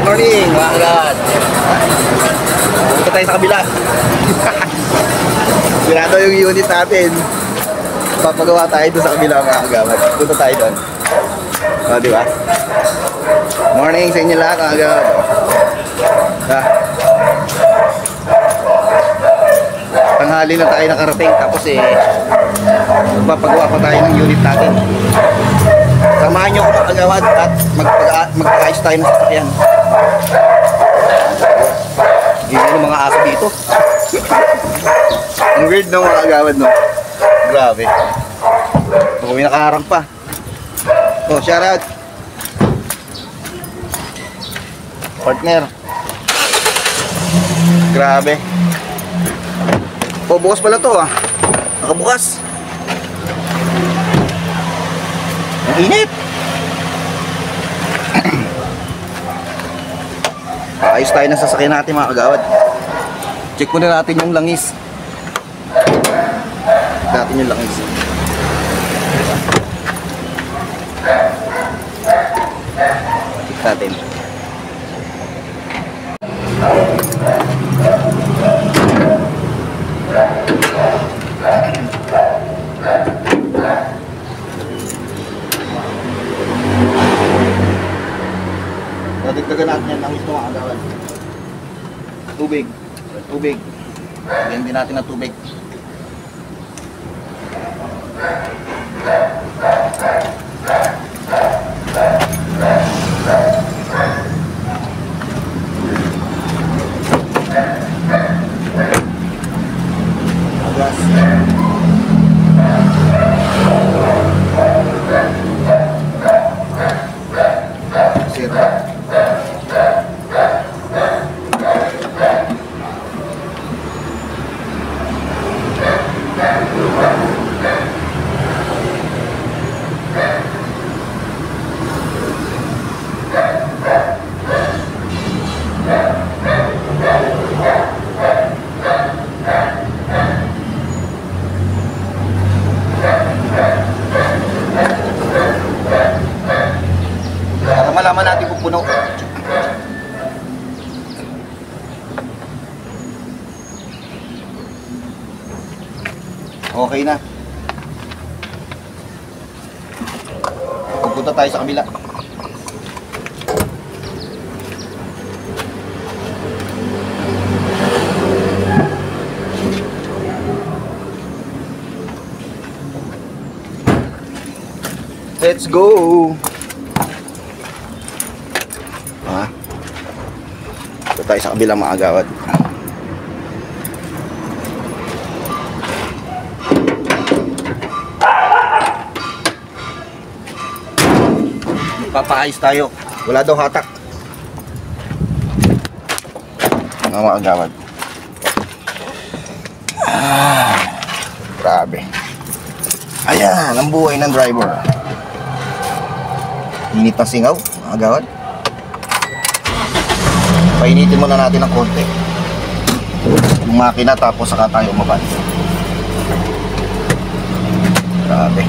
morning mga kagawad. Punta tayo sa kabila. Sinado yung unit natin. Papagawa tayo doon sa kabila mga kagawad. Punta tayo doon. O, diba? Morning sa inyo lahat mga kagawad. Tanghali na tayo nakarating. Tapos papagawa pa tayo ng unit natin. Samahan nyo ako mga kagawad at magpag-ayos tayo ng sasakyan. Hindi yung mga aso dito. Ang weird no mga kagawad no. Grabe. Baka may nakaharang pa. Oh, shout out partner. Grabe. Oh, bukas pala to ah. Nakabukas. Ang init. Ayos tayo ng sasakyan natin mga kagawad. Check muna natin yung langis. Check natin yung langis. Check natin. Dadagdagan natin yan langis mga kagawad. Tubig. Tubig. Lagyan din natin ng tubig. Agas. Sira. Para malaman natin kung puno. Okay na. Pupunta tayo sa kabila. Let's go. Ito tayo sa kabila mga kagawad. Papaayos tayo. Wala daw hatak. Mga kagawad. Grabe. Ayan, ang buhay ng driver. Init na singaw, mga kagawad. Painitin muna natin ng konti yung makina tapos saka tayo umabad. Grabe.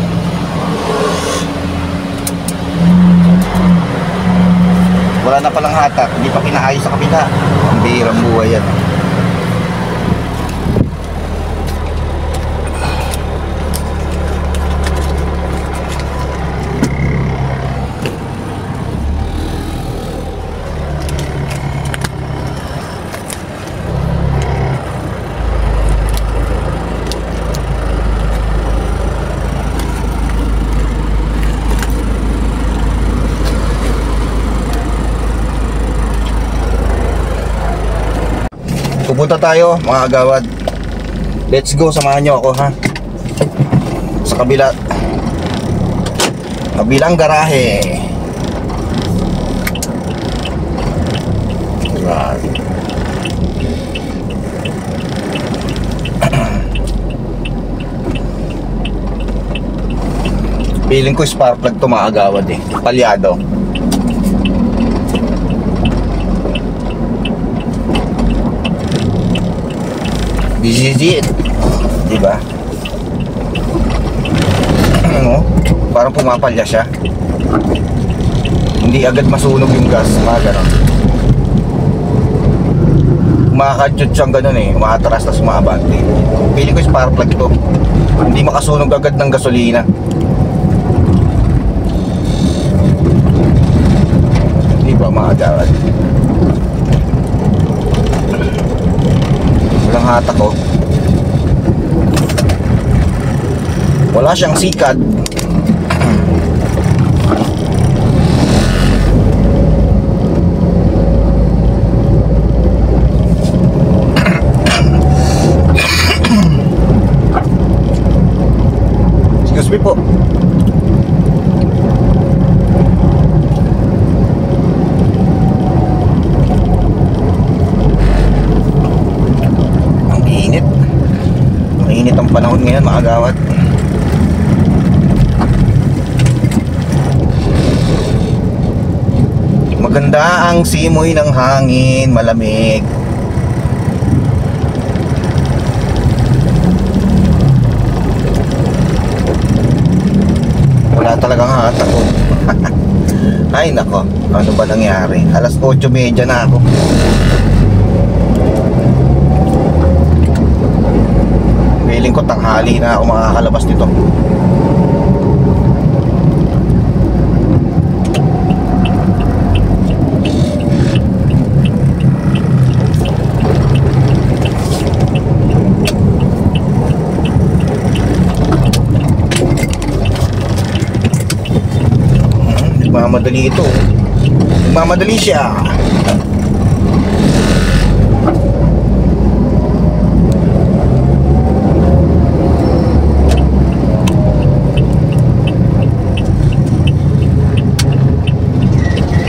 Wala na palang hatak, hindi pa pinaayos sa kabila. Ang bihirang buhay yan. Pupunta tayo mga kagawad. Let's go, samahan nyo ako ha. Sa kabila. Kabilang garahe. Feeling ko spark plug to mga kagawad eh. Palyado. BGG, diba? Ano? Parang pumapalya siya. Hindi agad masunog yung gas, mga ganon. Kumakachut siyang ganun eh, umaatras tapos umabante. Feeling ko spark plug to. Hindi makasunog agad ng gasolina. Hindi ba maagad? Walang hatak ko. Wala siyang sikat. Excuse me po. Ang init. Ang init ang panahon ngayon, mga kagawad. Maganda ang simoy ng hangin, malamig. Wala talagang hatak ko. Ay nako, ano ba nangyari? Alas 8:30 na ako. Feeling ko tanghali na ako makakalabas nito. Nagmamadali ito. Nagmamadali siya.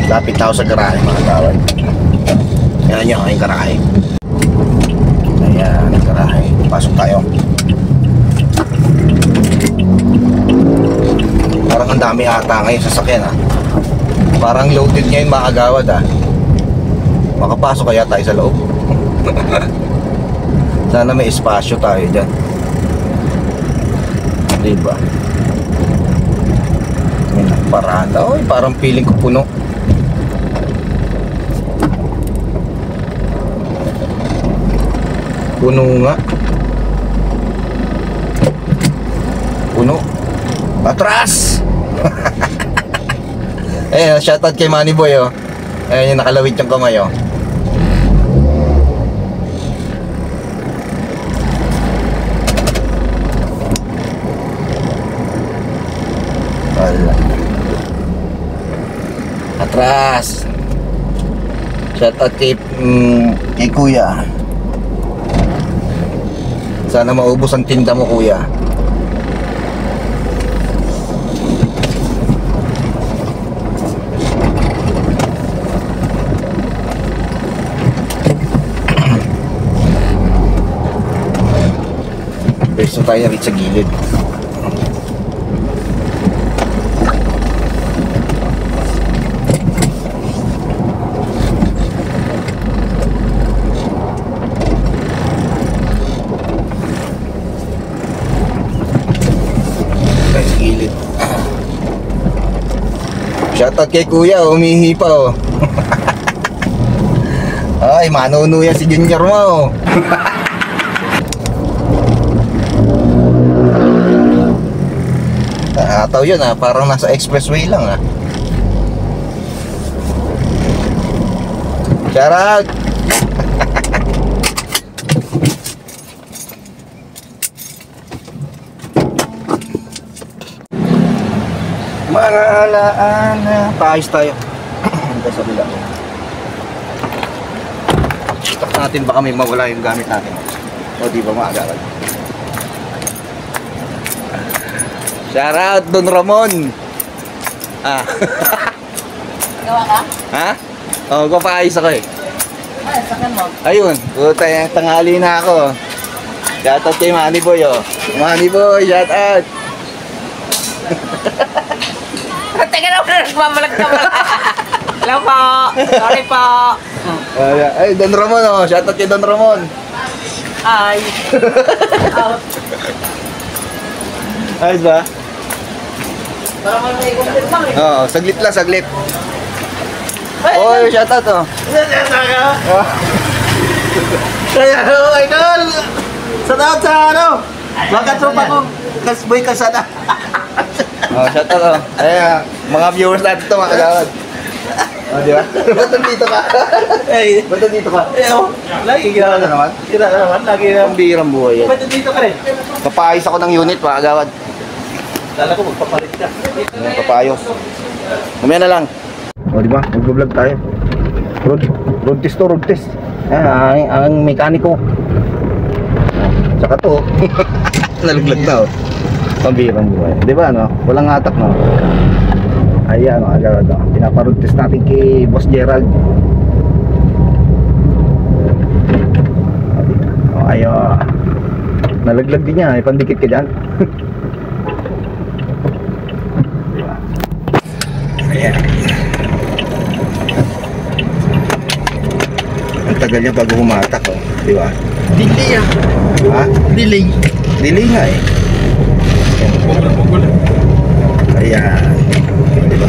Lapit na ako sa garahe, mga kawad. Yan yung aking garahe. Ayan, ang garahe. Pasok tayo. Parang ang dami ata ngayon sasakyan ha. Parang loaded ngayon, mga kagawad ha. Makapasok kaya tayo sa loob. Sana may espasyo tayo dyan. Diba? May parada. Oy, parang feeling ko puno. Puno nga. Puno. Atras! Eh, shoutout kay Manny Boy oh. Ayan yung nakalawit yung kamay oh. Wala. Atras! Shoutout kay Kuya. Sana maubos ang tinda mo, Kuya. Pwesto tayo rin sa gilid. Sa gilid. Shoutout kay Kuya, umihi pa oh. Ay, manunuya si Junior mo. Ataw yun ha, parang nasa expressway lang ha. Shoutout! Mga alaala. Paayos tayo. Hanggang sa bila. Check natin baka may mawala yung gamit natin. O di ba maagaran? Shoutout Don Ramon. Ah. Gawa ka? Ha? Oo, paayos ako eh. Ay, sakan mo. Ayun, puta, tanghali na ako. Shoutout kay Manny Boy oh. Manny Boy, shoutout. Teka na, nagmamalag ka pala. Hello po. Sorry po. Ay, Don Ramon oh. Shoutout kay Don Ramon. Ay. Ayos ba? Para may content lang eh. Oo, saglit lang, saglit. Ay, Oy, shoutout oh. Nasasaka. Kaya, idol! Sa taot sa ano? Baka tropa ko. Kasboy kalsada. Shout out. Kaya, mga viewers natin ito, mga kagawad. Di ba? Ba't nandito ka? Ba't nandito ka? Lagi Kira na naman. Kira na naman, lagi na. Ang birang buhay yan. Ba't dito ka rin? Papaayos ako ng unit, mga kagawad. Kala ko magpapalit ka. Papaayos. Mamaya na lang. O, di ba? Mag-vlog tayo. Road test to, road test. Ang mekaniko. Saka to. Nalaglag na, oh. Pambirang buhay. Di ba, no? Walang hatak, no? Ayan, no? Agad, no? Pinaparoad test natin kay Boss Gerald. O, ayo. Nalaglag din niya. Ipandikit ka dyan. Ayan. Ang tagal niya bago humatak, oh. Di ba? Delay ah. Ha? Delay. Delay nga eh. Pugol. Ayan. Di ba?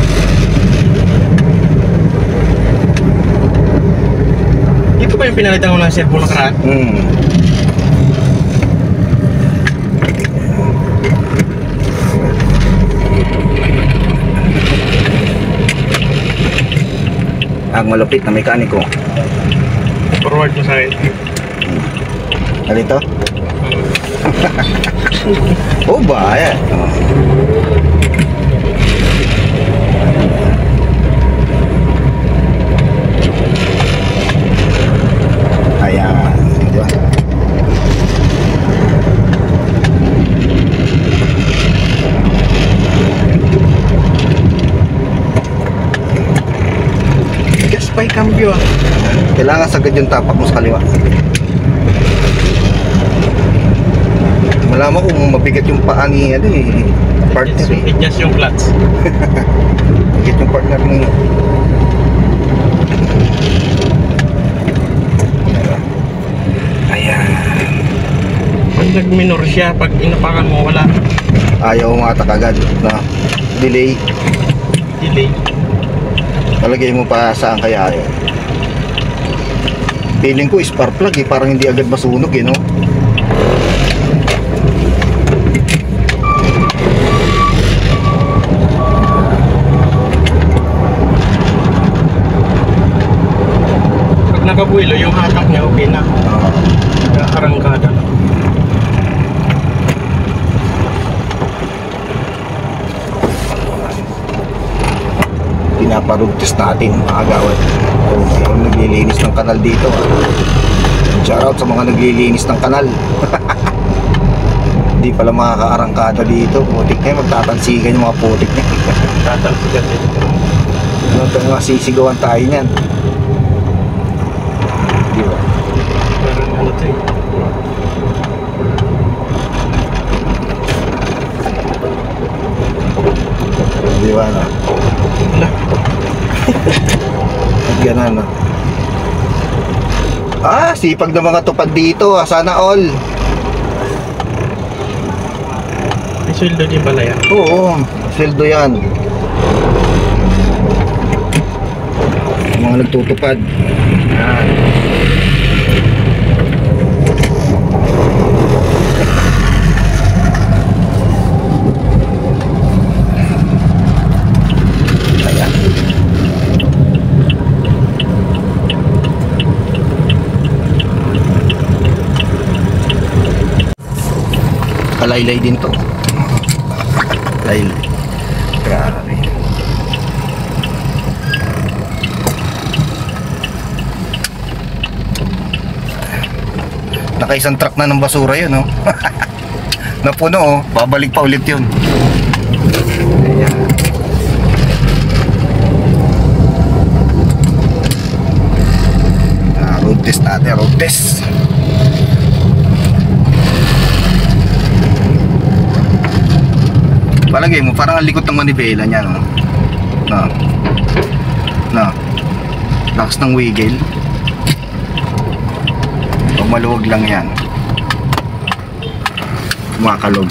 Ito ba yung pinalitan ko ng cellphone nakaraan? Ang malupit na mekaniko. Forward mo sa akin. Alito? Oh ba? Ayan. Oh. Ayan. Di ba? Gas pa yung cambio ah. Kailangan sagad yung tapak mo sa kaliwa. Malaman kung mabigat yung paa ni ano eh, partner eh. Adjust yung clutch. Mabigat yung partner ni. Ayan. Pag nag-minor siya, pag inapakan mo, wala. Ayaw umatak agad na delay. Delay. Palagay mo pa saan kaya yun. Feeling ko spark plug eh, parang hindi agad masunog eh, no? Pag nakabuelo, yung hatak niya okay na. Nakakarangkada na. Pinaparod test natin mga gawad. Kung naglilinis ng kanal dito, shoutout sa mga naglilinis ng kanal. Hindi pala makakaarangkada dito. Putik na yun, magtatansigan yung mga putik na yun. Tatalsigan din. Ano ito, mga sisigawan tayo niyan. Di ba? Parang ano to eh. Di ba na? Wala. At ganun na. Sipag na mga tupad dito. Sana all. May sweldo din pala yan. Oo, sweldo yan. Mga nagtutupad. Yan. Ayan. Kalaylay din to. Laylay. Grabe. Nakaisang truck na ng basura yun, no? Napuno, oh. Babalik pa ulit yun. Ayan. Road test natin, road test. Palagay mo, parang ang likot ng manibela niya, no? No. Lakas ng wiggle. Pag maluwag lang yan, kumakalog.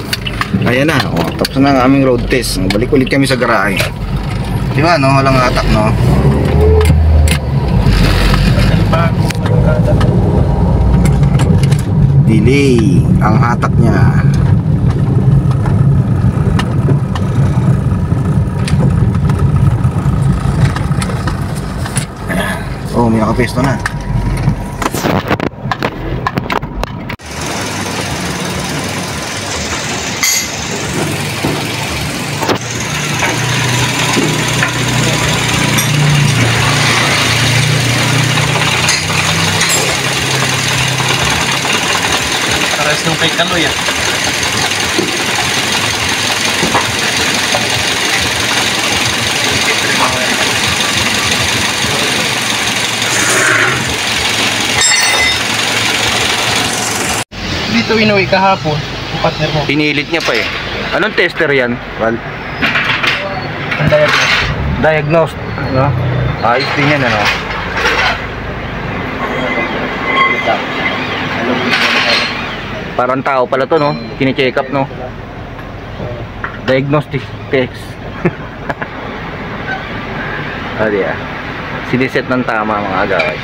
Ayan na, oh, tapos na ang aming road test. Balik ulit kami sa garahe. Di ba, no? Walang atak, no? delay ang hatak niya. Oh, may nakapesto na. Pares nung kay Kaloy ah. Dito inuwi kahapon, yung partner mo. Pinilit niya pa eh. Anong tester yan? Well, Ang diagnose. diagnosed, no? Ayos din yan, ano? Parang tao pala to, no? Kine-check up, no? Diagnostic text. Adi ah. Siniset ng tama mga agaway.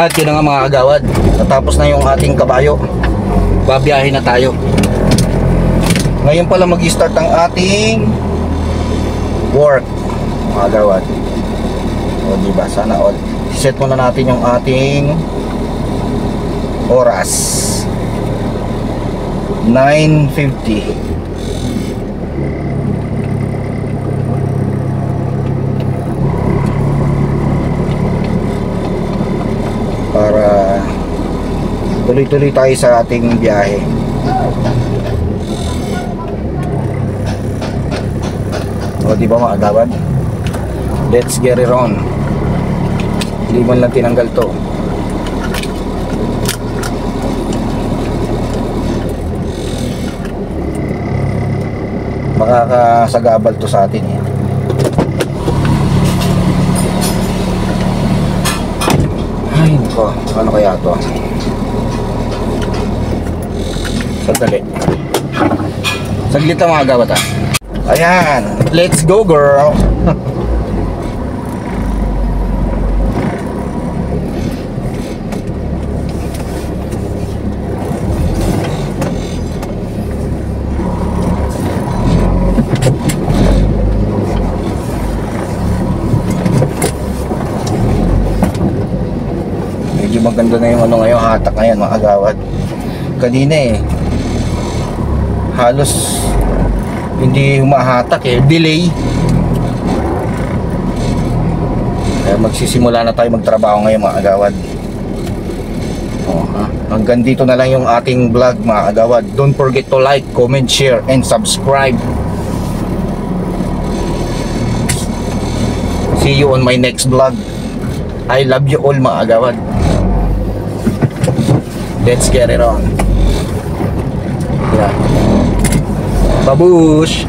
At yun na nga mga kagawad, natapos na yung ating kabayo. Babiyahin na tayo. Ngayon pala mag-start ang ating work mga kagawad. O diba, sana all. Set muna natin yung ating oras. 9:50. Para tuloy-tuloy tayo sa ating biyahe. O di ba mga kagawad? Let's get it on. Hindi man lang tinanggal to. Makakasagabal to sa atin eh. Ay nako, ano kaya to? Sandali. Saglit lang mga kagawad ah. Ayan, let's go girl. Medyo maganda na yung ano ngayon, hatak ngayon mga kagawad. Kanina eh, halos hindi humahatak eh, delay. Kaya magsisimula na tayo magtrabaho ngayon mga kagawad. Hanggang dito na lang yung ating vlog mga kagawad. Don't forget to like, comment, share, and subscribe. See you on my next vlog. I love you all mga kagawad. Let's get it on. Yeah. Babush!